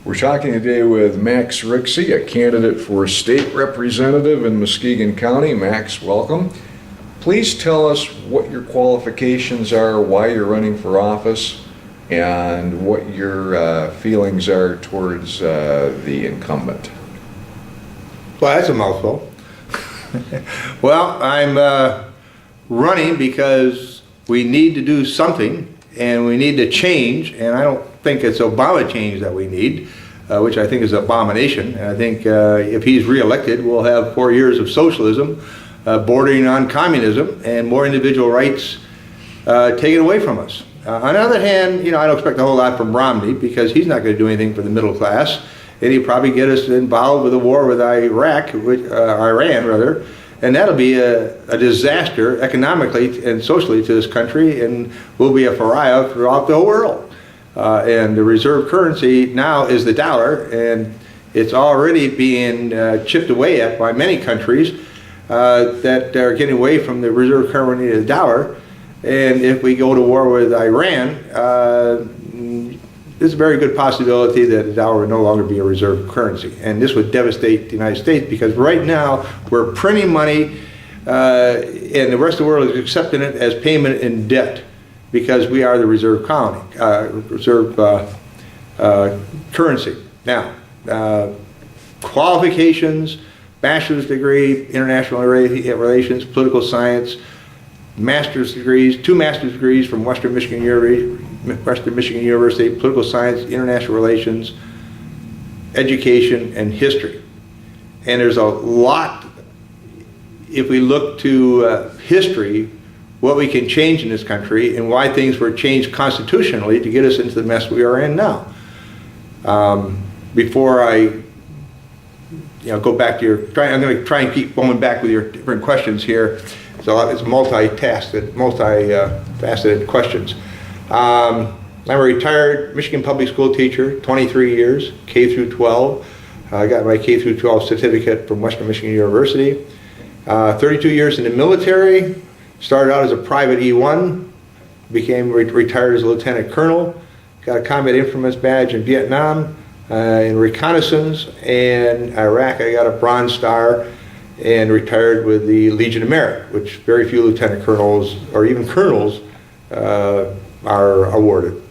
We're talking today with Max Riekse, a candidate for state representative in Muskegon County. Max, welcome. Please tell us what your qualifications are, why you're running for office, and what your feelings are towards the incumbent. Well, that's a mouthful. Well, I'm running because we need to do something and we need to change, and I don't think it's Obama change that we need, which I think is an abomination. And I think if he's reelected, we'll have 4 years of socialism bordering on communism and more individual rights taken away from us. On the other hand, I don't expect a whole lot from Romney because he's not going to do anything for the middle class, and he'll probably get us involved with a war with Iran rather, and that'll be a disaster economically and socially to this country, and will be a pariah throughout the whole world. And the reserve currency now is the dollar, and it's already being chipped away at by many countries that are getting away from the reserve currency of the dollar. And if we go to war with Iran, there's a very good possibility that the dollar would no longer be a reserve currency. And this would devastate the United States because right now we're printing money and the rest of the world is accepting it as payment in debt because we are the reserve colony, currency. Now, qualifications, bachelor's degree, international relations, political science, master's degrees, 2 master's degrees from Western Michigan University, political science, international relations, education, and history. And there's a lot, if we look to history, what we can change in this country and why things were changed constitutionally to get us into the mess we are in now. Before I go back to I'm going to try and keep going back with your different questions here. So it's multifaceted questions. I'm a retired Michigan public school teacher, 23 years, K through 12. I got my K through 12 certificate from Western Michigan University. 32 years in the military, started out as a private E1, became retired as a lieutenant colonel, got a combat infantryman's badge in Vietnam, in reconnaissance, and Iraq I got a Bronze Star, and retired with the Legion of Merit, which very few lieutenant colonels or even colonels are awarded.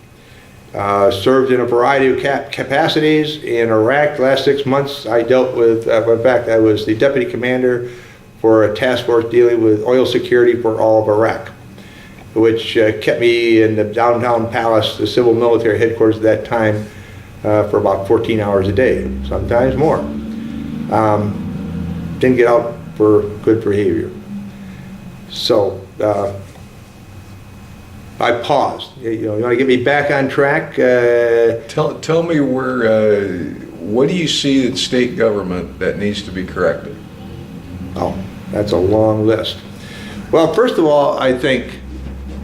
Served in a variety of capacities in Iraq. The last 6 months I dealt with, in fact I was the deputy commander for a task force dealing with oil security for all of Iraq, which kept me in the downtown palace, the civil military headquarters at that time, for about 14 hours a day, sometimes more. Didn't get out for good behavior. So I paused. You want to get me back on track? Tell me what do you see in state government that needs to be corrected? Oh, that's a long list. Well, first of all, I think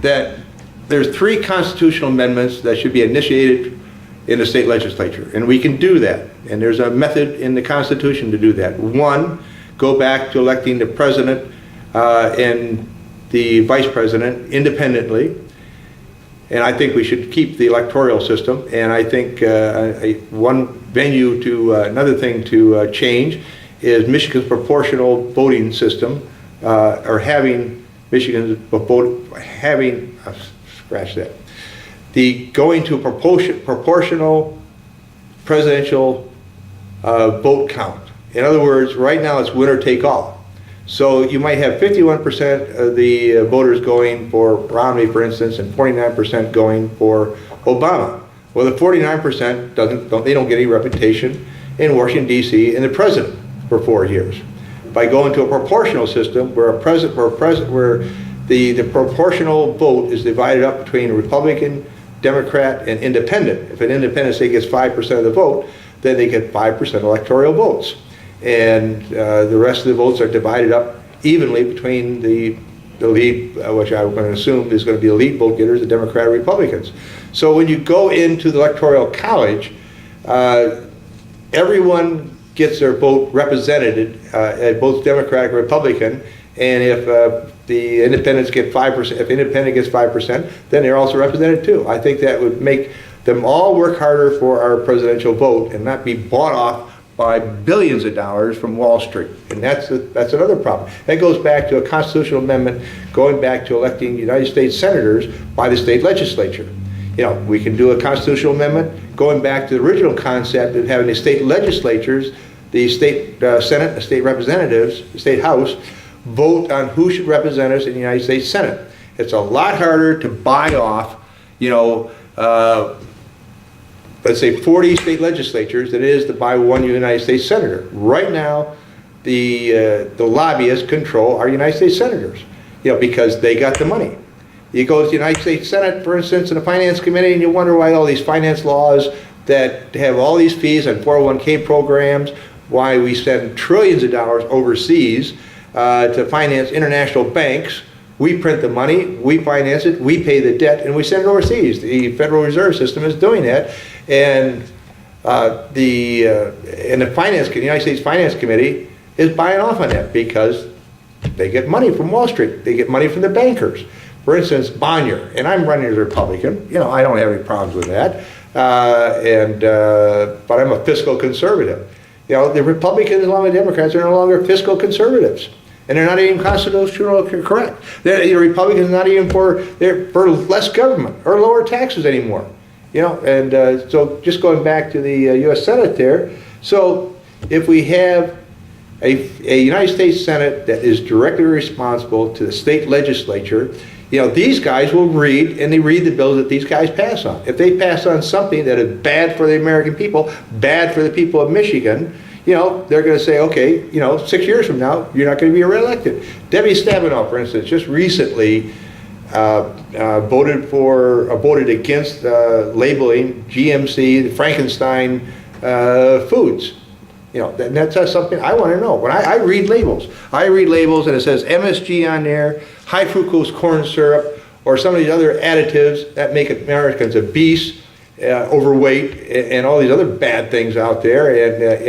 that there's 3 constitutional amendments that should be initiated in the state legislature, and we can do that. And there's a method in the Constitution to do that. 1, go back to electing the president and the vice president independently. And I think we should keep the electoral system. And I think one venue to, another thing to change is Michigan's proportional voting system, or having Michigan's scratch that. The going to a proportional presidential vote count. In other words, right now it's winner take all. So you might have 51% of the voters going for Romney, for instance, and 49% going for Obama. Well, the 49% they don't get any reputation in Washington, D.C. and the president for 4 years. By going to a proportional system where the proportional vote is divided up between Republican, Democrat, and Independent. If an Independent, say, gets 5% of the vote, then they get 5% electoral votes. And the rest of the votes are divided up evenly between the lead, which I'm going to assume is going to be the lead vote getters, the Democrat and Republicans. So when you go into the Electoral College, everyone gets their vote represented, both Democratic and Republican, and if the independents get 5%, if independent gets 5%, then they're also represented too. I think that would make them all work harder for our presidential vote and not be bought off by billions of dollars from Wall Street. And that's another problem. That goes back to a constitutional amendment going back to electing United States senators by the state legislature. You know, we can do a constitutional amendment going back to the original concept of having the state legislatures, the state Senate, the state representatives, the state House, vote on who should represent us in the United States Senate. It's a lot harder to buy off, you know, let's say 40 state legislatures than it is to buy one United States senator. Right now, the lobbyists control our United States senators, you know, because they got the money. You go to the United States Senate, for instance, in the Finance Committee, and you wonder why all these finance laws that have all these fees on 401k programs, why we send trillions of dollars overseas to finance international banks. We print the money, we finance it, we pay the debt, and we send it overseas. The Federal Reserve System is doing that, and the United States Finance Committee is buying off on that because they get money from Wall Street. They get money from the bankers. For instance, Bonnier, and I'm running as a Republican. You know, I don't have any problems with that, but I'm a fiscal conservative. You know, the Republicans along with the Democrats are no longer fiscal conservatives. And they're not even constitutionally correct. The Republicans are not even for less government or lower taxes anymore. You know, and so just going back to the U.S. Senate there, so if we have a United States Senate that is directly responsible to the state legislature, you know, these guys will read, and they read the bills that these guys pass on. If they pass on something that is bad for the American people, bad for the people of Michigan, you know, they're going to say, okay, you know, 6 years from now, you're not going to be reelected. Debbie Stabenow, for instance, just recently voted against labeling GMC, the Frankenstein foods. You know, and that's something I want to know. When I read labels, and it says MSG on there, high fructose corn syrup, or some of these other additives that make Americans obese, overweight, and all these other bad things out there,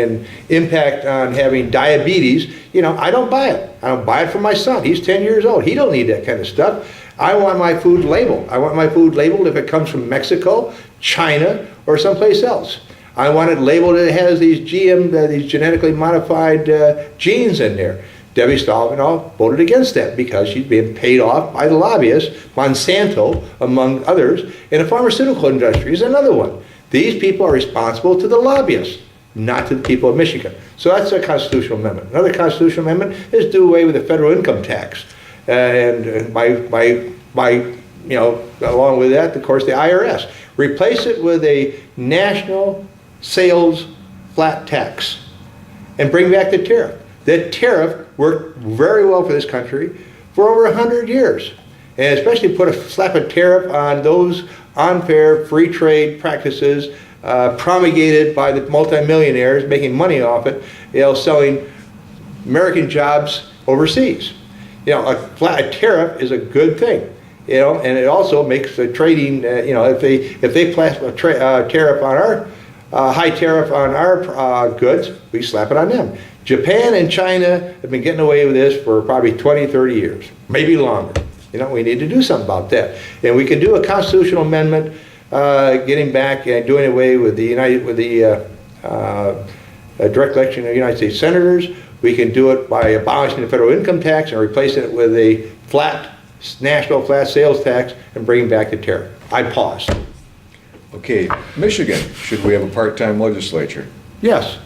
and impact on having diabetes. You know, I don't buy it. I don't buy it for my son. He's 10 years old. He don't need that kind of stuff. I want my food labeled. I want my food labeled if it comes from Mexico, China, or someplace else. I want it labeled that it has these these genetically modified genes in there. Debbie Stabenow voted against that because she's being paid off by the lobbyists, Monsanto, among others, and the pharmaceutical industry is another one. These people are responsible to the lobbyists, not to the people of Michigan. So that's a constitutional amendment. Another constitutional amendment is do away with the federal income tax. And by you know, along with that, of course, the IRS. Replace it with a national sales flat tax and bring back the tariff. That tariff worked very well for this country for over 100 years. And especially slap a tariff on those unfair free trade practices promulgated by the multimillionaires making money off it, you know, selling American jobs overseas. You know, a tariff is a good thing, you know, and it also makes the trading, you know, if they place a tariff on our, high tariff on our goods, we slap it on them. Japan and China have been getting away with this for probably 20, 30 years, maybe longer. You know, we need to do something about that. And we can do a constitutional amendment getting back and doing away with the direct election of United States senators. We can do it by abolishing the federal income tax and replacing it with a national flat sales tax and bringing back the tariff. I pause. Okay, Michigan, should we have a part-time legislature? Yes.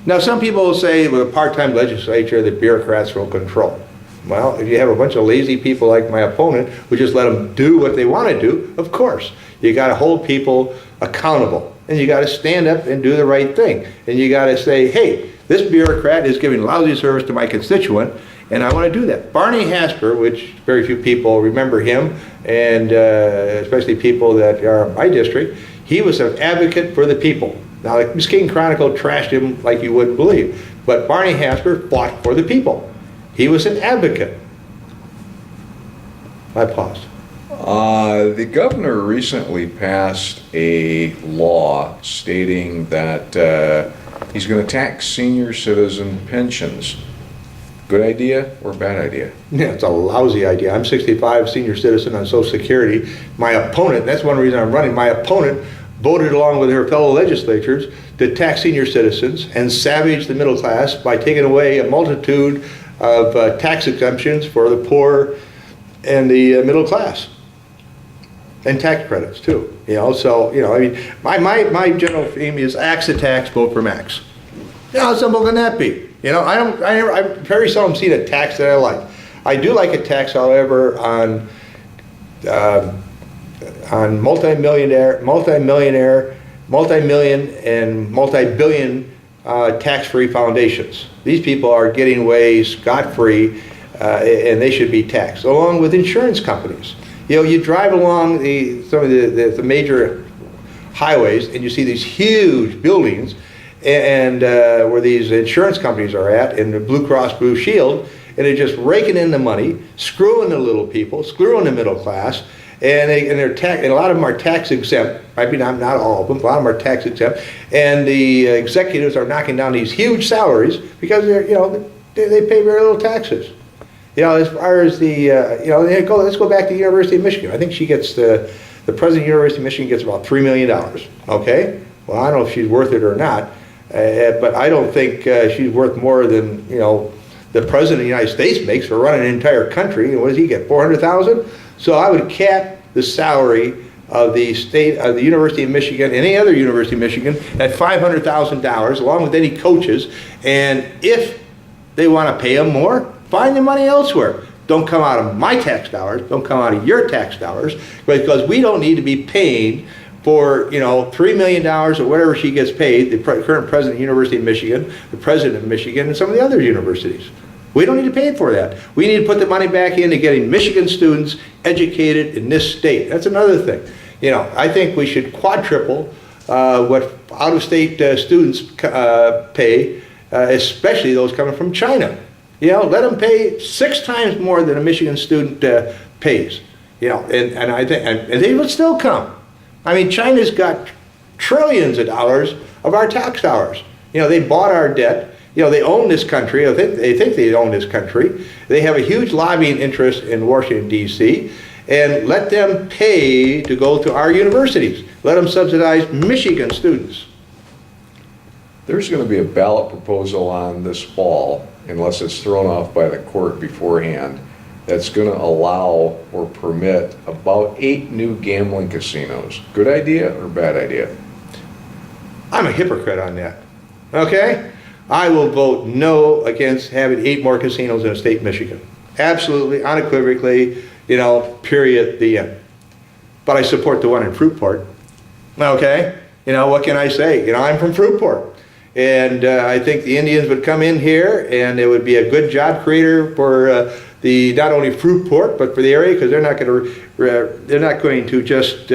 Now, some people will say with a part-time legislature, the bureaucrats will control. Well, if you have a bunch of lazy people like my opponent who just let them do what they want to do, of course. You got to hold people accountable, and you got to stand up and do the right thing. And you got to say, hey, this bureaucrat is giving lousy service to my constituent, and I want to do that. Barney Hasper, which very few people remember him, and especially people that are in my district, he was an advocate for the people. Now, the Muskegon Chronicle trashed him like you wouldn't believe, but Barney Hasper fought for the people. He was an advocate. I paused. The governor recently passed a law stating that he's going to tax senior citizen pensions. Good idea or bad idea? Yeah, it's a lousy idea. I'm 65, senior citizen on Social Security. My opponent, that's one reason I'm running, my opponent voted along with her fellow legislators to tax senior citizens and savage the middle class by taking away a multitude of tax exemptions for the poor and the middle class. And tax credits too, so, I mean, my general theme is axe the tax, vote for Max. How simple can that be? I've very seldom seen a tax that I like. I do like a tax, however, on multi-million and multi-billion tax-free foundations. These people are getting away scot-free, and they should be taxed, along with insurance companies. You drive along some of the major highways, and you see these huge buildings, and where these insurance companies are at, and the Blue Cross Blue Shield, and they're just raking in the money, screwing the little people, screwing the middle class, and a lot of them are tax exempt. Maybe not all of them, but a lot of them are tax exempt, and the executives are knocking down these huge salaries because they pay very little taxes. As far as let's go back to the University of Michigan. I think she gets the president of the University of Michigan gets about $3 million. Okay, well, I don't know if she's worth it or not, but I don't think she's worth more than the president of the United States makes for running an entire country. And what does he get? $400,000. So I would cap the salary of the University of Michigan, any other University of Michigan, at $500,000, along with any coaches. And if they want to pay them more, find the money elsewhere. Don't come out of my tax dollars. Don't come out of your tax dollars, because we don't need to be paying for $3 million or whatever she gets paid. The current president of the University of Michigan, the president of Michigan, and some of the other universities. We don't need to pay for that. We need to put the money back into getting Michigan students educated in this state. That's another thing. I think we should quadruple what out-of-state students pay, especially those coming from China. Let them pay 6 times more than a Michigan student pays. And I think, and they would still come. I mean, China's got trillions of dollars of our tax dollars. They bought our debt. They own this country. They think they own this country. They have a huge lobbying interest in Washington, D.C., and let them pay to go to our universities. Let them subsidize Michigan students. There's going to be a ballot proposal on this fall, unless it's thrown off by the court beforehand, that's going to allow or permit about 8 new gambling casinos. Good idea or bad idea? I'm a hypocrite on that. Okay? I will vote no against having 8 more casinos in the state of Michigan. Absolutely, unequivocally, period, the end. But I support the one in Fruitport. Okay? What can I say? I'm from Fruitport. And I think the Indians would come in here, and it would be a good job creator for the not only Fruitport but for the area, because they're not going to just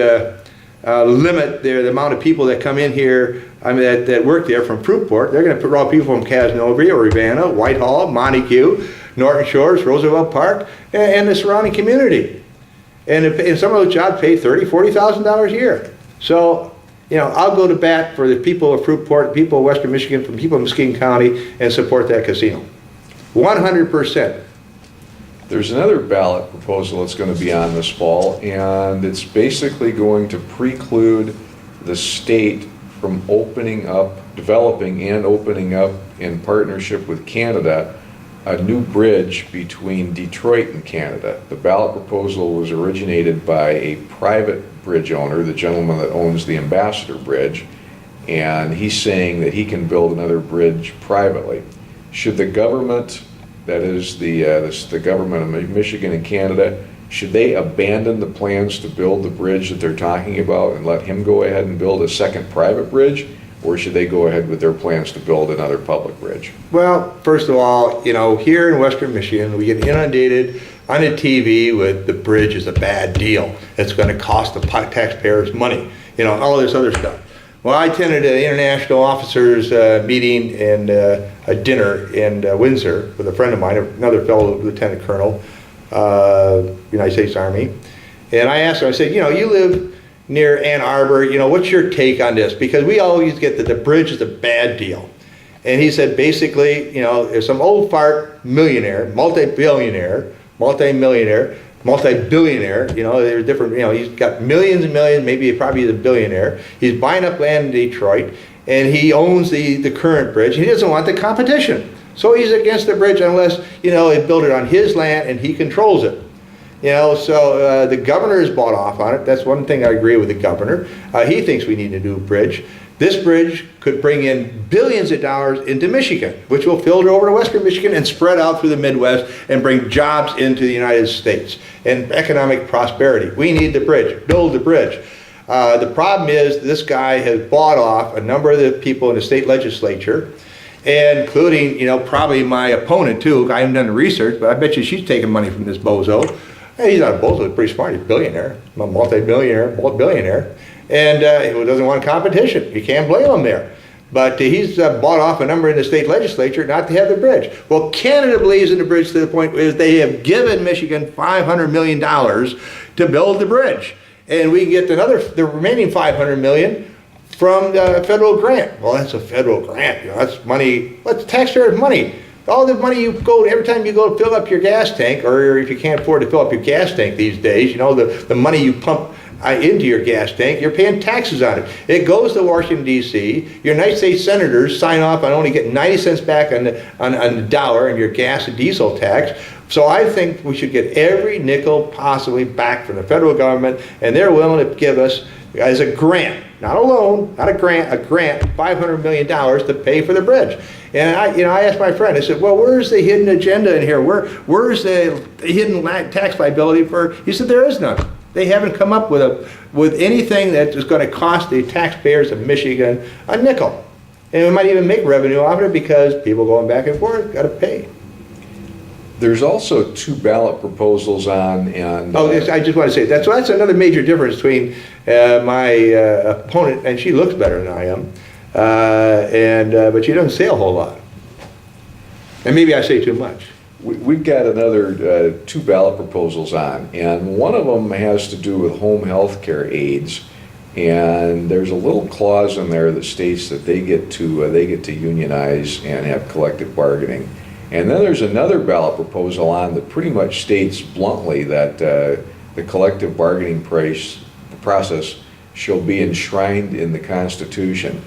limit the amount of people that come in here. That work there from Fruitport. They're going to put all people from Casanova, Urbana, Whitehall, Montague, Norton Shores, Roosevelt Park, and the surrounding community. And some of those jobs pay $30,000, $40,000 a year. So, I'll go to bat for the people of Fruitport, people of Western Michigan, for people of Muskegon County, and support that casino. 100%. There's another ballot proposal that's going to be on this fall, and it's basically going to preclude the state from developing and opening up in partnership with Canada, a new bridge between Detroit and Canada. The ballot proposal was originated by a private bridge owner, the gentleman that owns the Ambassador Bridge, and he's saying that he can build another bridge privately. Should the government, that is the government of Michigan and Canada, should they abandon the plans to build the bridge that they're talking about and let him go ahead and build a second private bridge, or should they go ahead with their plans to build another public bridge? Well, first of all, here in Western Michigan, we get inundated on the TV with the bridge is a bad deal. It's going to cost the taxpayers money, all this other stuff. Well, I attended an international officers meeting and a dinner in Windsor with a friend of mine, another fellow lieutenant colonel, United States Army. And I asked him, I said, you live near Ann Arbor, what's your take on this? Because we always get that the bridge is a bad deal. And he said, basically, there's some old fart millionaire, multi-millionaire, multi-billionaire, there's different, he's got millions and millions, maybe probably he's a billionaire. He's buying up land in Detroit, and he owns the current bridge. He doesn't want the competition. So he's against the bridge unless, they build it on his land and he controls it. So the governor is bought off on it. That's one thing I agree with the governor. He thinks we need a new bridge. This bridge could bring in billions of dollars into Michigan, which will filter over to western Michigan and spread out through the Midwest and bring jobs into the United States and economic prosperity. We need the bridge. Build the bridge. The problem is this guy has bought off a number of the people in the state legislature, including, probably my opponent too. I haven't done the research, but I bet you she's taking money from this bozo. Hey, he's not a bozo, he's pretty smart. He's a billionaire, a multi-billionaire, billionaire. And he doesn't want competition. You can't blame him there. But he's bought off a number in the state legislature not to have the bridge. Well, Canada believes in the bridge to the point where they have given Michigan $500 million to build the bridge. And we can get the remaining $500 million from the federal grant. Well, that's a federal grant. That's money, that's taxpayers' money. All the money you go, every time you go fill up your gas tank, or if you can't afford to fill up your gas tank these days, the money you pump into your gas tank, you're paying taxes on it. It goes to Washington, D.C. Your United States senators sign off on only getting 90 cents back on the dollar in your gas and diesel tax. So I think we should get every nickel possibly back from the federal government, and they're willing to give us, as a grant, not a loan, not a grant, $500 million to pay for the bridge. And I asked my friend, I said, well, where's the hidden agenda in here? Where's the hidden tax liability for? He said, there is none. They haven't come up with anything that is going to cost the taxpayers of Michigan a nickel. And we might even make revenue off of it because people going back and forth got to pay. There's also 2 ballot proposals on, and I just want to say that's another major difference between my opponent, and she looks better than I am, but she doesn't say a whole lot. And maybe I say too much. We've got another 2 ballot proposals on, and one of them has to do with home health care aides, and there's a little clause in there that states that they get to unionize and have collective bargaining. And then there's another ballot proposal on that pretty much states bluntly that the collective bargaining process shall be enshrined in the Constitution.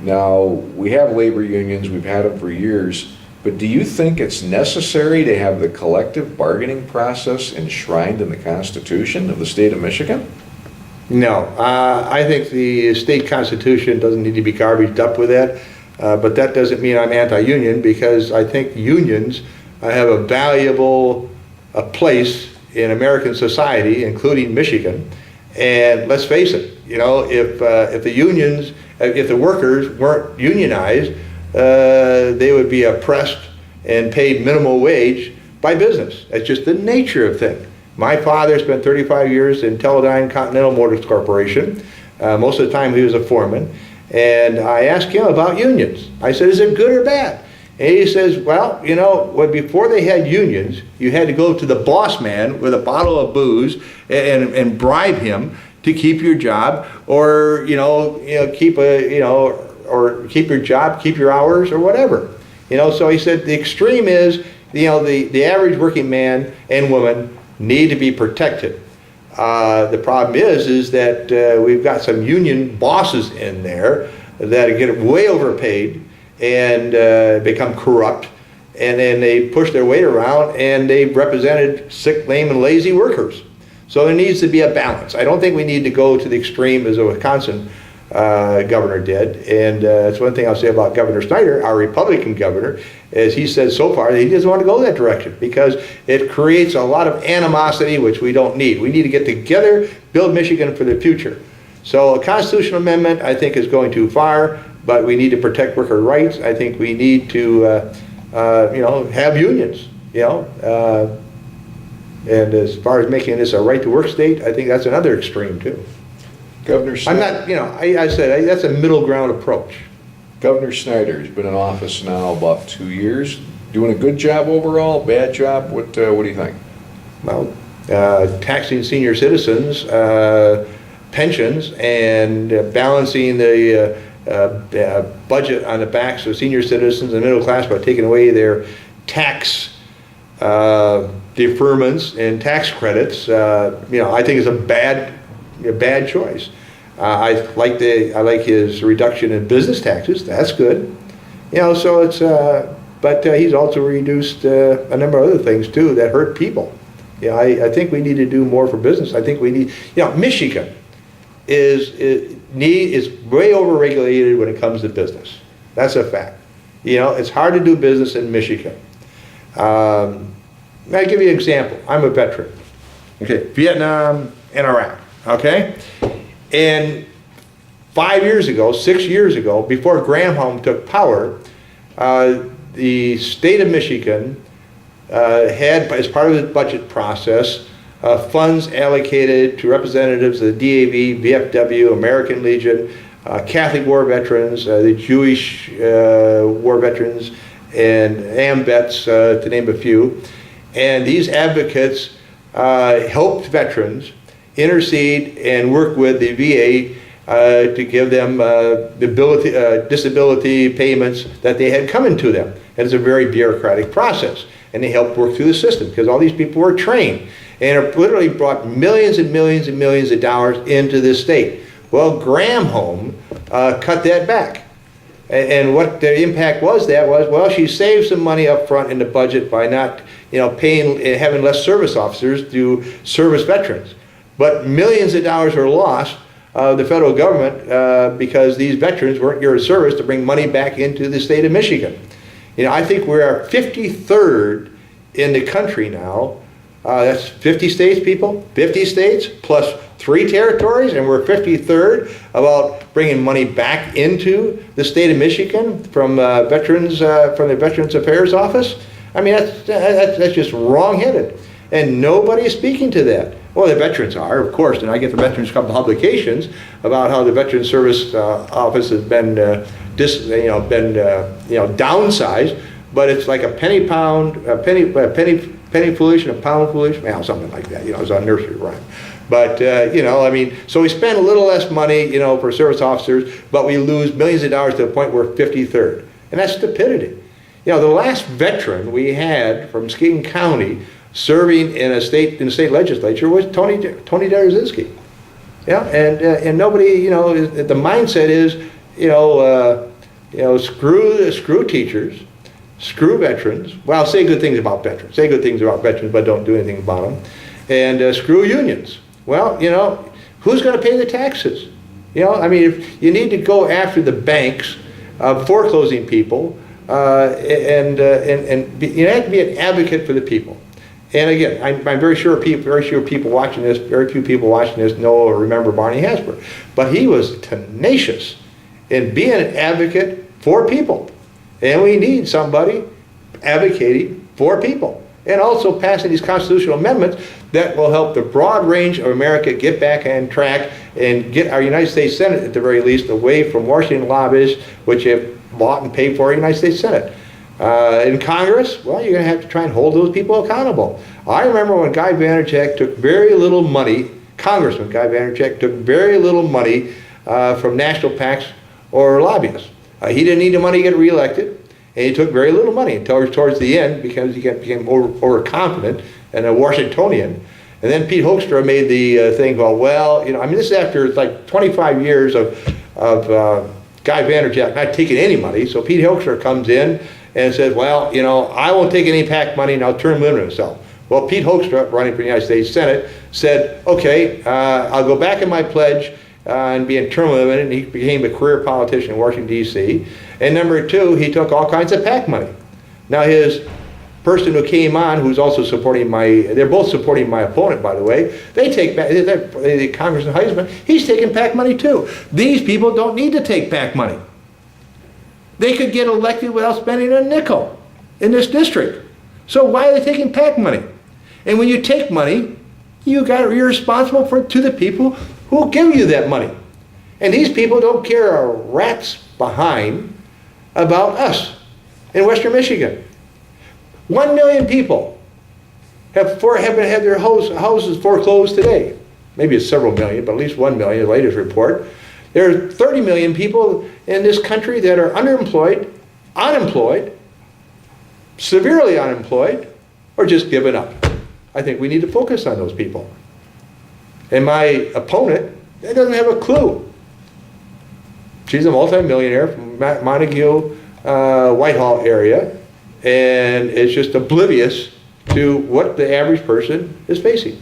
Now, we have labor unions, we've had them for years, but do you think it's necessary to have the collective bargaining process enshrined in the Constitution of the state of Michigan? No, I think the state constitution doesn't need to be garbaged up with that. But that doesn't mean I'm anti-union, because I think unions have a valuable place in American society, including Michigan. And let's face it, if the workers weren't unionized, they would be oppressed and paid minimal wage by business. That's just the nature of things. My father spent 35 years in Teledyne Continental Motors Corporation. Most of the time he was a foreman. And I asked him about unions. I said, is it good or bad? And he says, well, before they had unions, you had to go to the boss man with a bottle of booze and bribe him to keep your job, or keep your job, keep your hours, or whatever. So he said the extreme is, the average working man and woman need to be protected. The problem is that we've got some union bosses in there that get way overpaid and become corrupt, and then they push their weight around, and they've represented sick, lame, and lazy workers. So there needs to be a balance. I don't think we need to go to the extreme as a Wisconsin governor did, and that's one thing I'll say about Governor Snyder, our Republican governor, as he said so far, that he doesn't want to go that direction because it creates a lot of animosity, which we don't need. We need to get together, build Michigan for the future. So a constitutional amendment, I think, is going too far, but we need to protect worker rights. I think we need to, have unions, and as far as making this a right-to-work state, I think that's another extreme too. Governor Snyder, I'm not, I said that's a middle ground approach. Governor Snyder has been in office now about 2 years. Doing a good job overall, bad job? What do you think? Well, taxing senior citizens, pensions, and balancing the budget on the backs of senior citizens and middle class by taking away their tax deferments and tax credits, I think is a bad choice. I like his reduction in business taxes. That's good. So it's, but he's also reduced a number of other things too that hurt people. I think we need to do more for business. I think we need, Michigan is way overregulated when it comes to business. That's a fact. It's hard to do business in Michigan. I'll give you an example. I'm a veteran. Okay, Vietnam and Iraq. Okay, and 6 years ago, before Granholm took power, the state of Michigan had, as part of the budget process, funds allocated to representatives of the DAV, VFW, American Legion, Catholic War veterans, the Jewish war veterans, and AMVETS, to name a few. And these advocates helped veterans intercede and work with the VA to give them disability payments that they had coming to them. And it's a very bureaucratic process. And they helped work through the system because all these people were trained and it literally brought millions and millions and millions of dollars into this state. Well, Granholm cut that back. And what the impact was, well, she saved some money up front in the budget by not, paying, having less service officers to service veterans. But millions of dollars were lost the federal government because these veterans weren't here in service to bring money back into the state of Michigan. I think we're 53rd in the country now. That's 50 states, people, 50 states plus 3 territories, and we're 53rd about bringing money back into the state of Michigan from veterans, from the Veterans Affairs Office. I mean, that's just wrong-headed, and nobody is speaking to that. Well, the veterans are, of course, and I get the Veterans Club publications about how the Veterans Service Office has been downsized, but it's like a penny foolish and a pound foolish, something like that. It was a nursery rhyme. But so we spend a little less money, for service officers, but we lose millions of dollars to the point where we're 53rd, and that's stupidity. The last veteran we had from Muskegon County serving in the state legislature was Tony Darzinski. And nobody, the mindset is, screw teachers, screw veterans. Well, say good things about veterans. Say good things about veterans, but don't do anything about them. And screw unions. Well, who's going to pay the taxes? If you need to go after the banks, foreclosing people, and you have to be an advocate for the people. And again, I'm very sure people watching this, very few people watching this know or remember Barney Hasper. But he was tenacious in being an advocate for people. And we need somebody advocating for people. And also passing these constitutional amendments that will help the broad range of America get back on track and get our United States Senate, at the very least, away from Washington lobbyists, which have bought and paid for our United States Senate. In Congress, well, you're going to have to try and hold those people accountable. I remember when Guy Vaynerchuk took very little money, Congressman Guy Vaynerchuk took very little money from national PACs or lobbyists. He didn't need the money to get reelected, and he took very little money until towards the end because he became overconfident and a Washingtonian. And then Pete Hoekstra made the thing, this is after like 25 years of Guy Vaynerchuk not taking any money. So Pete Hoekstra comes in and says, I won't take any PAC money and I'll term limit himself. Well, Pete Hoekstra, running for the United States Senate, said, okay, I'll go back in my pledge and be in term limited, and he became a career politician in Washington, D.C. And number 2, he took all kinds of PAC money. Now his person who came on, who's also supporting they're both supporting my opponent, by the way, they take back, Congressman Heisman, he's taking PAC money too. These people don't need to take PAC money. They could get elected without spending a nickel in this district. So why are they taking PAC money? And when you take money, you're responsible to the people who give you that money. And these people don't care a rat's behind about us in Western Michigan. 1 million people have had their houses foreclosed today. Maybe it's several million, but at least 1 million, the latest report. There are 30 million people in this country that are underemployed, unemployed, severely unemployed, or just given up. I think we need to focus on those people. And my opponent, that doesn't have a clue. She's a multimillionaire from Montague, Whitehall area, and is just oblivious to what the average person is facing.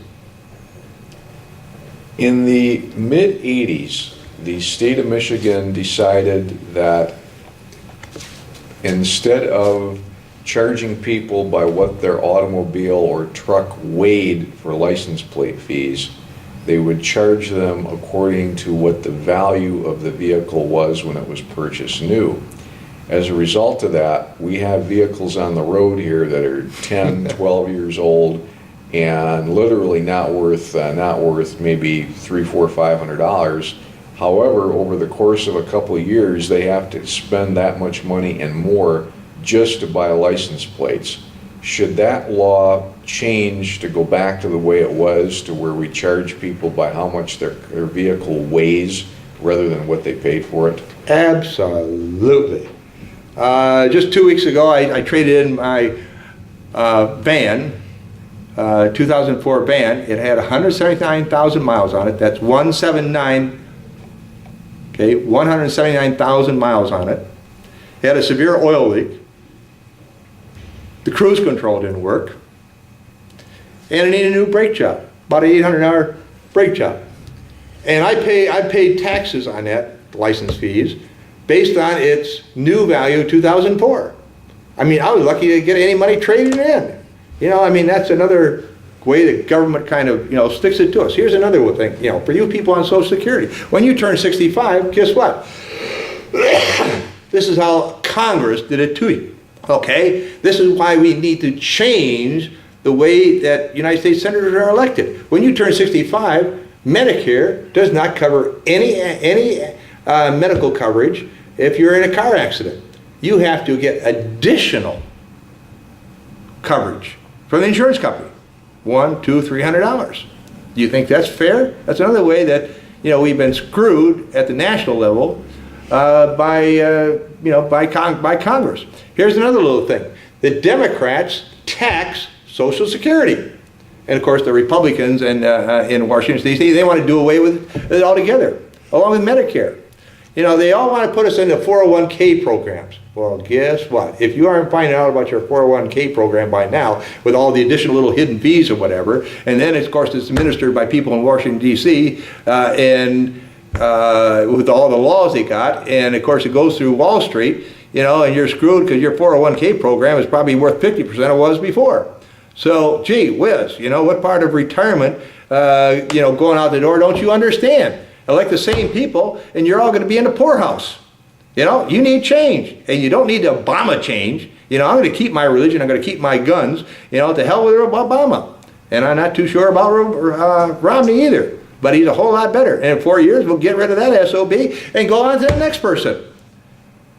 In the mid-'80s, the state of Michigan decided that instead of charging people by what their automobile or truck weighed for license plate fees, they would charge them according to what the value of the vehicle was when it was purchased new. As a result of that, we have vehicles on the road here that are 10, 12 years old and literally not worth maybe $300, $400, $500. However, over the course of a couple of years, they have to spend that much money and more just to buy license plates. Should that law change to go back to the way it was, to where we charge people by how much their vehicle weighs rather than what they paid for it? Absolutely. Just 2 weeks ago, I traded in my van, 2004 van. It had 179,000 miles on it. That's 179, okay, 179,000 miles on it. It had a severe oil leak. The cruise control didn't work. And it needed a new brake job, about an $800 brake job. And I paid taxes on that, license fees, based on its new value, 2004. I mean, I was lucky to get any money traded in. You know, I mean, that's another way the government kind of, sticks it to us. Here's another thing, for you people on Social Security. When you turn 65, guess what? This is how Congress did it to you, okay? This is why we need to change the way that United States senators are elected. When you turn 65, Medicare does not cover any medical coverage if you're in a car accident. You have to get additional coverage from the insurance company, $100, $200, $300. Do you think that's fair? That's another way that we've been screwed at the national level by Congress. Here's another little thing: the Democrats tax Social Security, and of course the Republicans in Washington D.C. they want to do away with it altogether, along with Medicare. They all want to put us into 401k programs. Well, guess what? If you aren't finding out about your 401k program by now, with all the additional little hidden fees or whatever, and then of course it's administered by people in Washington D.C. And with all the laws they got, and of course it goes through Wall Street, and you're screwed because your 401k program is probably worth 50% of what it was before. So, gee whiz, what part of retirement, going out the door don't you understand? Elect the same people, and you're all going to be in the poorhouse. You need change, and you don't need to Obama change. I'm going to keep my religion, I'm going to keep my guns, to hell with Obama. And I'm not too sure about Romney either, but he's a whole lot better. And in 4 years, we'll get rid of that SOB and go on to the next person.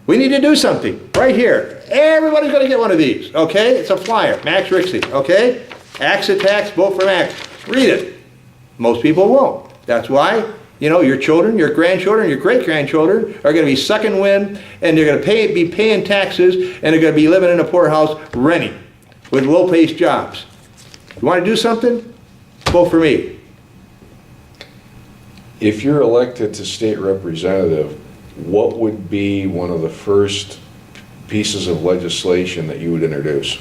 We need to do something right here. Everybody's going to get one of these, okay? It's a flyer, Max Riekse, okay? Axe attacks, vote for Max. Read it. Most people won't. That's why, your children, your grandchildren, your great-grandchildren are going to be sucking wind, and they're going to be paying taxes, and they're going to be living in a poorhouse renting with low-paced jobs. You want to do something? Vote for me. If you're elected to state representative, what would be one of the first pieces of legislation that you would introduce?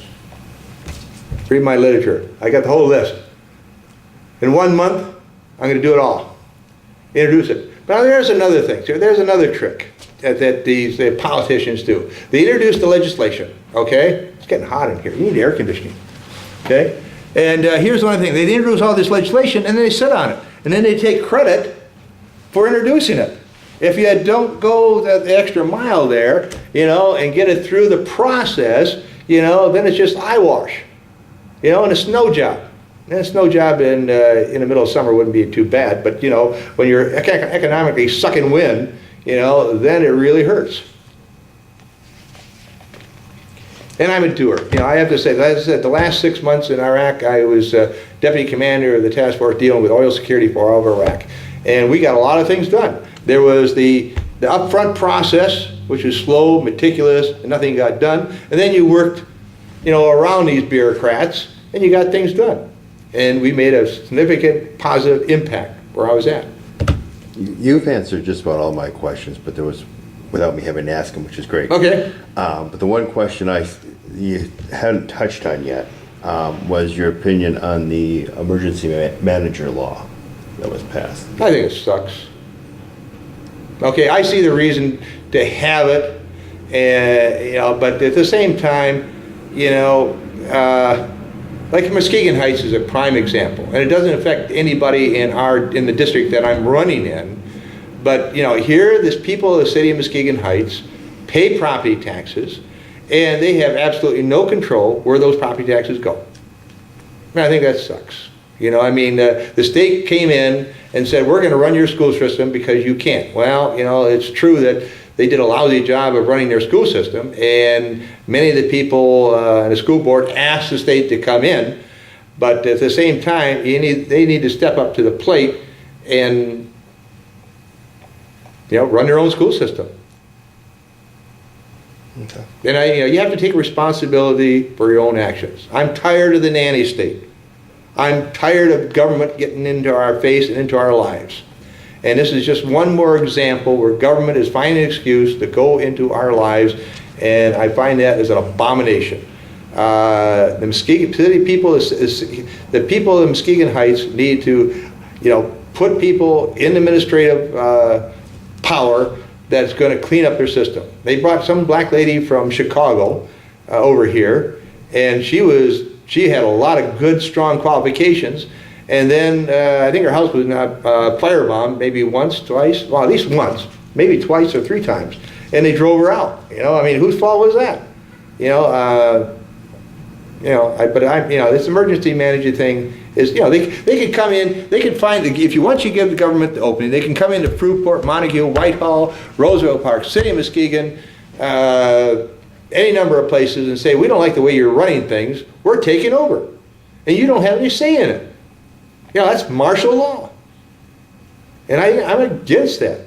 Read my literature. I got the whole list. In 1 month, I'm going to do it all. Introduce it. Now there's another thing. There's another trick that these politicians do. They introduce the legislation, okay? It's getting hot in here. You need air conditioning, okay? And here's one thing. They introduce all this legislation, and then they sit on it. And then they take credit for introducing it. If you don't go the extra mile there, and get it through the process, then it's just eyewash, and a snow job. And a snow job in the middle of summer wouldn't be too bad, but when you're economically sucking wind, then it really hurts. And I'm a doer. I have to say, as I said, the last 6 months in Iraq, I was deputy commander of the task force dealing with oil security for all of Iraq, and we got a lot of things done. There was the upfront process, which was slow, meticulous, and nothing got done, and then you worked, around these bureaucrats, and you got things done. and we made a significant positive impact where I was at. You've answered just about all my questions, but there was, without me having to ask them, which is great. Okay. But the one question you hadn't touched on yet was your opinion on the emergency manager law that was passed. I think it sucks. Okay, I see the reason to have it, and but at the same time, like Muskegon Heights is a prime example, and it doesn't affect anybody in the district that I'm running in. But here, this people of the city of Muskegon Heights pay property taxes, and they have absolutely no control where those property taxes go. And I think that sucks. The state came in and said, we're going to run your school system because you can't. Well, it's true that they did a lousy job of running their school system, and many of the people on the school board asked the state to come in, but at the same time, they need to step up to the plate and run their own school system. Okay. And you have to take responsibility for your own actions. I'm tired of the nanny state. I'm tired of government getting into our face and into our lives. And this is just one more example where government is finding an excuse to go into our lives, and I find that as an abomination. The Muskegon city people, the people of Muskegon Heights need to, put people in administrative power that's going to clean up their system. They brought some black lady from Chicago over here, and she had a lot of good, strong qualifications. And then I think her house was not firebombed maybe once, twice, well, at least once, maybe twice or three times. And they drove her out. Whose fault was that? This emergency manager thing is, they could come in, they could find, if you want, you give the government the opening, they can come into Fruitport, Montague, Whitehall, Roosevelt Park, City of Muskegon, any number of places, and say, we don't like the way you're running things, we're taking over. And you don't have any say in it. That's martial law. And I'm against that.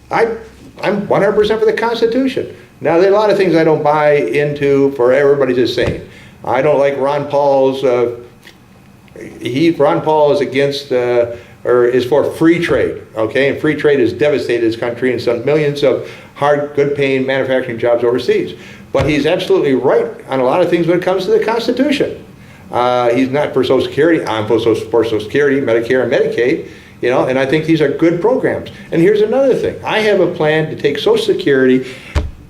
I'm 100% for the Constitution. Now, there are a lot of things I don't buy into for everybody just saying. I don't like Ron Paul's, Ron Paul is against, or is for free trade, okay? And free trade has devastated this country and sent millions of hard, good-paying manufacturing jobs overseas. But he's absolutely right on a lot of things when it comes to the Constitution. He's not for Social Security. I'm for Social Security, Medicare, and Medicaid, and I think these are good programs. And here's another thing. I have a plan to take Social Security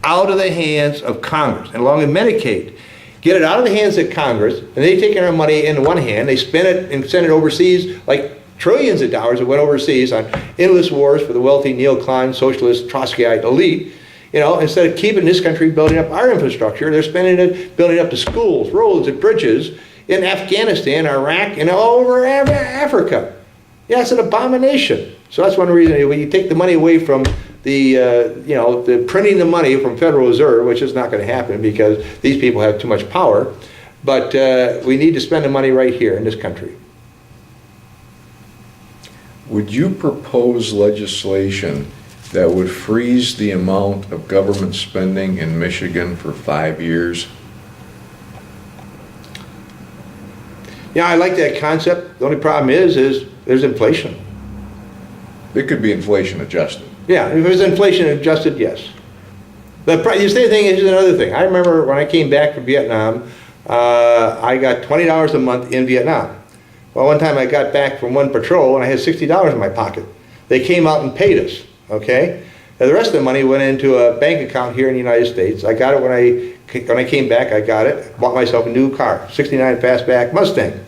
out of the hands of Congress, and along with Medicaid. Get it out of the hands of Congress, and they take our money in one hand, they spend it and send it overseas, like trillions of dollars that went overseas on endless wars for the wealthy neocon, socialist, Trotskyite elite. Instead of keeping this country building up our infrastructure, they're spending it building up the schools, roads, and bridges in Afghanistan, Iraq, and all over Africa. Yeah, it's an abomination. So that's one reason when you take the money away from the printing the money from Federal Reserve, which is not going to happen because these people have too much power, but we need to spend the money right here in this country. Would you propose legislation that would freeze the amount of government spending in Michigan for 5 years? Yeah, I like that concept. The only problem is there's inflation. It could be inflation adjusted. Yeah, if it was inflation adjusted, yes. The same thing is another thing. I remember when I came back from Vietnam, I got $20 a month in Vietnam. Well, one time I got back from one patrol and I had $60 in my pocket. They came out and paid us, okay? Now, the rest of the money went into a bank account here in the United States. I got it when I came back, I got it, bought myself a new car, 69 Fastback Mustang.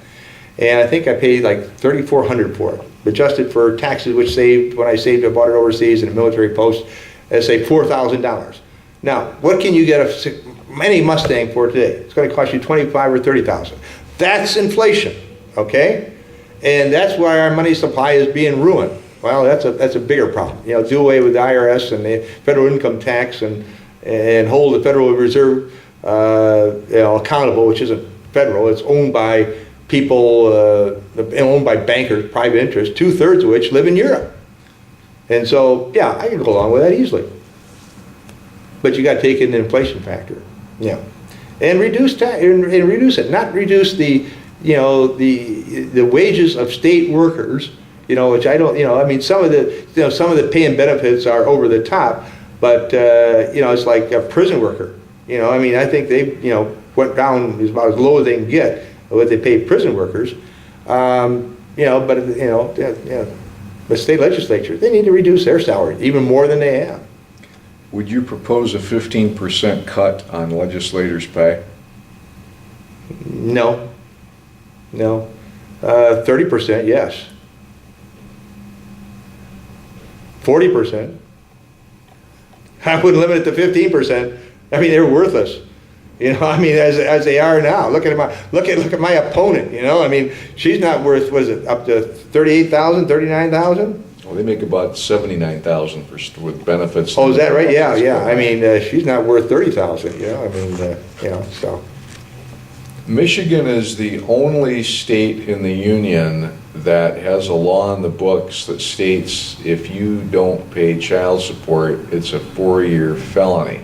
And I think I paid like $3,400 for it, adjusted for taxes, which saved, when I saved, I bought it overseas in a military post, say $4,000. Now, what can you get any Mustang for today? It's going to cost you $25,000 or $30,000. That's inflation, okay? And that's why our money supply is being ruined. Well, that's a bigger problem. Do away with the IRS and the federal income tax and hold the Federal Reserve accountable, which isn't federal. It's owned by people, owned by bankers, private interests, 2/3 of which live in Europe. And so, yeah, I can go along with that easily. But you got to take in the inflation factor, and reduce it, not reduce the the wages of state workers, which I don't, I mean, some of the pay and benefits are over the top, but, it's like a prison worker. I mean, I think they, went down about as low as they can get what they pay prison workers. The state legislature, they need to reduce their salary even more than they have. Would you propose a 15% cut on legislators' pay? No. 30%, yes. 40%. I wouldn't limit it to 15%. I mean, they're worthless. I mean, as they are now. Look at my opponent. I mean, she's not worth, what is it, up to 38,000, 39,000? Well, they make about 79,000 with benefits. Oh, is that right? Yeah. I mean, she's not worth 30,000. I mean, so. Michigan is the only state in the union that has a law in the books that states if you don't pay child support, it's a 4-year felony.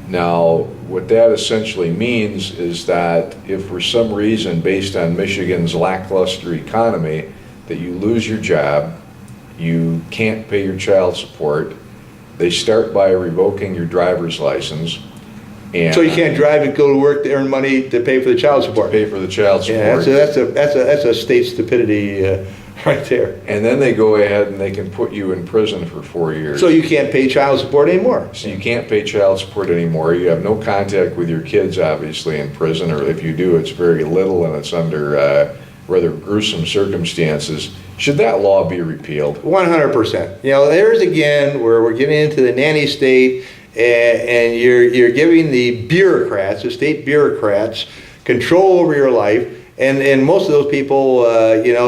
Now, what that essentially means is that if for some reason, based on Michigan's lackluster economy, that you lose your job, you can't pay your child support, they start by revoking your driver's license. And so you can't drive and go to work to earn money to pay for the child support. Pay for the child support. Yeah, that's a state stupidity right there. And then they go ahead and they can put you in prison for 4 years. So you can't pay child support anymore. So you can't pay child support anymore. You have no contact with your kids, obviously, in prison, or if you do, it's very little and it's under rather gruesome circumstances. Should that law be repealed? 100%. There's again where we're getting into the nanny state, and you're giving the bureaucrats, the state bureaucrats, control over your life. And most of those people,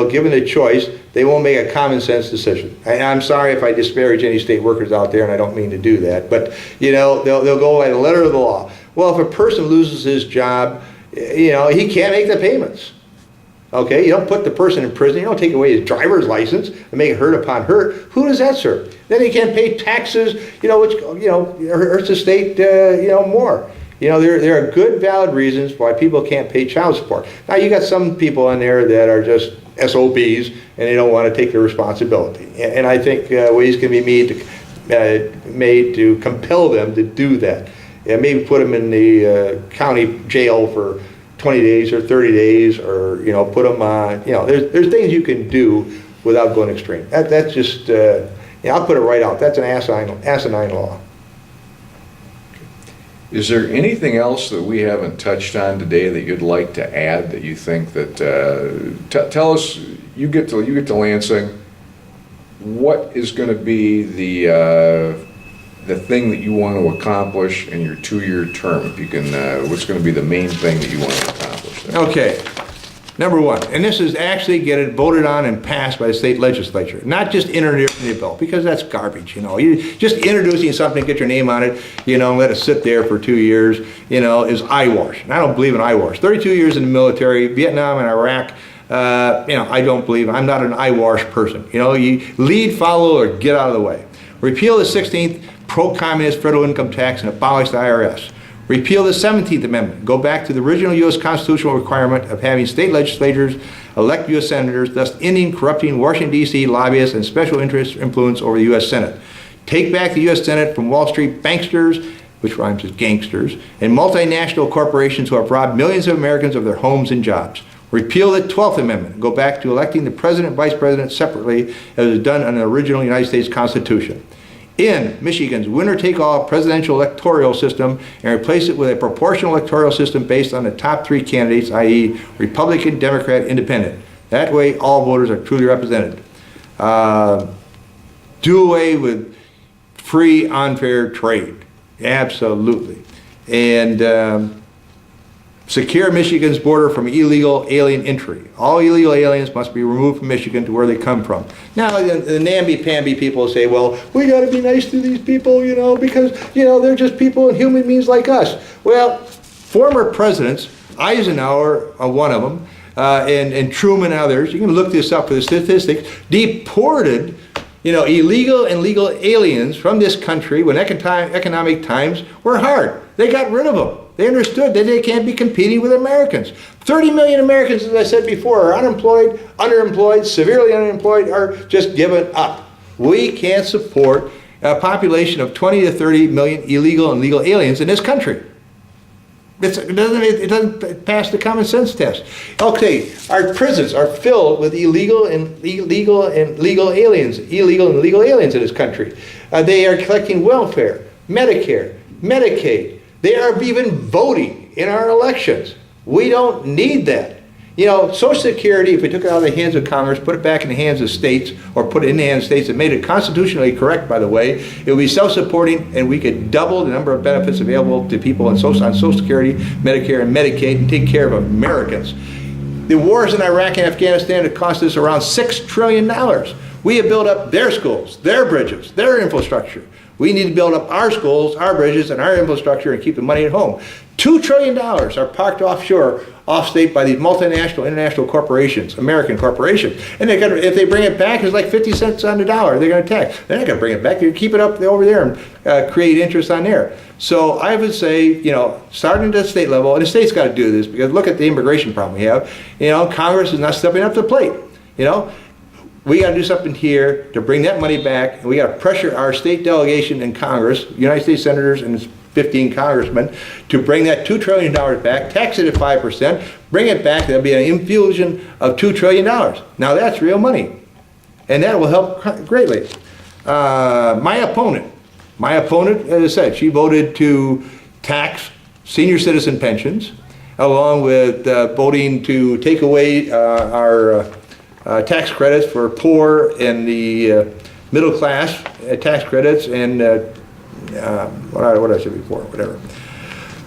given the choice, they won't make a common sense decision. I'm sorry if I disparage any state workers out there, and I don't mean to do that. But, they'll go by the letter of the law. Well, if a person loses his job, he can't make the payments. Okay, you don't put the person in prison. You don't take away his driver's license and make it hurt upon hurt. Who does that serve? Then he can't pay taxes, which, hurts the state, more. There are good, valid reasons why people can't pay child support. Now, you got some people on there that are just SOBs and they don't want to take the responsibility. And I think ways can be made to compel them to do that. And maybe put them in the county jail for 20 days or 30 days, or put them on. There's things you can do without going extreme. That's just I'll put it right out. That's an asinine law. Is there anything else that we haven't touched on today that you'd like to add that you think that tell us? You get to Lansing. What is going to be the thing that you want to accomplish in your 2-year term? If you can, what's going to be the main thing that you want to accomplish there? Okay. Number one, and this is actually get it voted on and passed by the state legislature, not just introducing the bill, because that's garbage. You just introducing something, get your name on it, let it sit there for 2 years, is eyewash. And I don't believe in eyewash. 32 years in the military, Vietnam and Iraq. I don't believe. I'm not an eyewash person. You lead, follow, or get out of the way. Repeal the 16th pro-communist federal income tax and abolish the IRS. Repeal the 17th Amendment. Go back to the original U.S. constitutional requirement of having state legislatures elect U.S. senators, thus ending corrupting Washington, D.C. lobbyists and special interest influence over the U.S. Senate. Take back the U.S. Senate from Wall Street banksters, which rhymes with gangsters, and multinational corporations who have robbed millions of Americans of their homes and jobs. Repeal the 12th Amendment. Go back to electing the president and vice president separately, as was done under the original United States Constitution. End Michigan's winner-take-all presidential electoral system and replace it with a proportional electoral system based on the top 3 candidates, i.e. Republican, Democrat, Independent. That way all voters are truly represented. Do away with free, unfair trade. Absolutely. And secure Michigan's border from illegal alien entry. All illegal aliens must be removed from Michigan to where they come from. Now, the namby-pamby people say, well, we got to be nice to these people, because, they're just people and human beings like us. Well, former presidents, Eisenhower, one of them, and Truman and others, you can look this up for the statistics, deported You know, illegal and legal aliens from this country, when economic times were hard, they got rid of them. They understood that they can't be competing with Americans. 30 million Americans, as I said before, are unemployed, underemployed, severely unemployed, are just given up. We can't support a population of 20 to 30 million illegal and legal aliens in this country. It doesn't pass the common sense test. Okay, our prisons are filled with illegal and legal aliens in this country. They are collecting welfare, Medicare, Medicaid. They are even voting in our elections. We don't need that. You know, Social Security, if we took it out of the hands of Congress, put it back in the hands of states, or put it in the hands of states and made it constitutionally correct, by the way, it would be self-supporting, and we could double the number of benefits available to people on Social Security, Medicare, and Medicaid, and take care of Americans. The wars in Iraq and Afghanistan have cost us around $6 trillion. We have built up their schools, their bridges, their infrastructure. We need to build up our schools, our bridges, and our infrastructure and keep the money at home. $2 trillion are parked offshore, off-state by these multinational, international corporations, American corporations. And if they bring it back, it's like 50 cents on the dollar they're going to tax. They're not going to bring it back. They're going to keep it up over there and create interest on there. So I would say, you know, starting at the state level, and the state's got to do this, because look at the immigration problem we have. You know, Congress is not stepping up to the plate, you know. We got to do something here to bring that money back, and we got to pressure our state delegation in Congress, United States senators and 15 congressmen, to bring that $2 trillion back, tax it at 5%, bring it back. There'll be an infusion of $2 trillion. Now that's real money, and that will help greatly. My opponent, as I said, she voted to tax senior citizen pensions, along with voting to take away our tax credits for poor and the middle class, tax credits, and what I said before, whatever.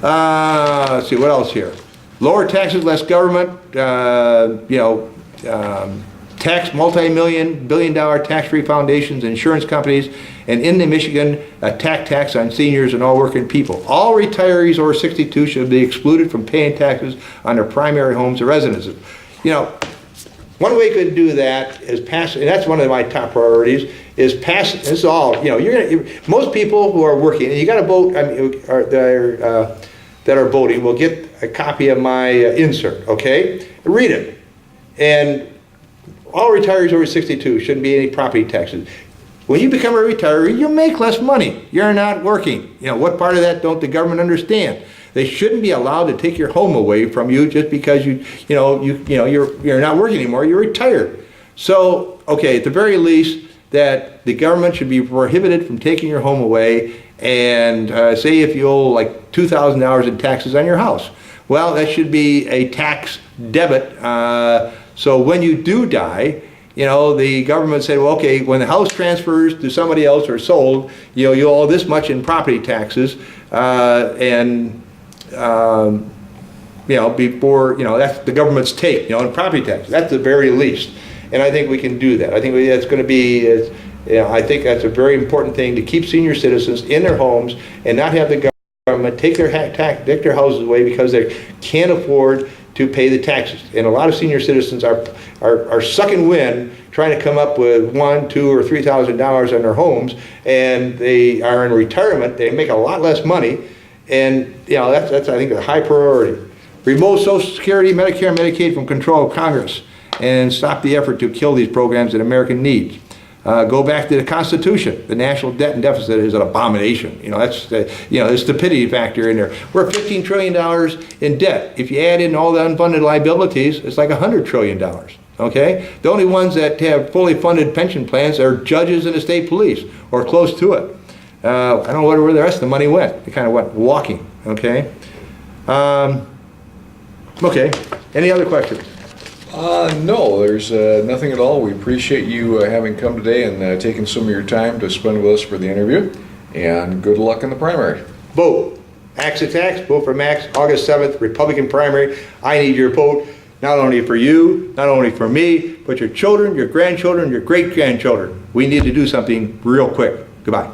Let's see, what else here? Lower taxes, less government, tax multi-million, billion-dollar tax-free foundations, insurance companies, and in the Michigan, a tax on seniors and all working people. All retirees over 62 should be excluded from paying taxes on their primary homes or residences. You know, one way you could do that is pass, and that's one of my top priorities, is pass, this is all, you know, most people who are working, and you got to vote, I mean, that are voting will get a copy of my insert, okay? Read it. And all retirees over 62 shouldn't be any property taxes. When you become a retiree, you make less money. You're not working. You know, what part of that don't the government understand? They shouldn't be allowed to take your home away from you just because you're not working anymore. You're retired. So, okay, at the very least, that the government should be prohibited from taking your home away. And say if you owe like $2,000 in taxes on your house, well, that should be a tax debit. So when you do die, you know, the government said, well, okay, when the house transfers to somebody else or sold, you know, you owe this much in property taxes, you know, before, you know, that's the government's take, you know, on property taxes. That's the very least. And I think we can do that. I think that's going to be, you know, I think that's a very important thing, to keep senior citizens in their homes and not have the government take their houses away because they can't afford to pay the taxes. And a lot of senior citizens are sucking wind trying to come up with $1,000, $2,000, or $3,000 on their homes, and they are in retirement. They make a lot less money, and you know, that's I think a high priority. Remove Social Security, Medicare, and Medicaid from control of Congress, and stop the effort to kill these programs that America needs. Go back to the Constitution. The national debt and deficit is an abomination. You know, that's the stupidity factor in there. We're $15 trillion in debt. If you add in all the unfunded liabilities, it's like $100 trillion. Okay? The only ones that have fully funded pension plans are judges and the state police, or close to it. I don't know where the rest of the money went. It kind of went walking. Okay? Okay. Any other questions? No, there's nothing at all. We appreciate you having come today and taking some of your time to spend with us for the interview. And good luck in the primary. Vote. Axe attacks. Vote for Max. August 7th, Republican primary. I need your vote, not only for you, not only for me, but your children, your grandchildren, your great-grandchildren. We need to do something real quick. Goodbye.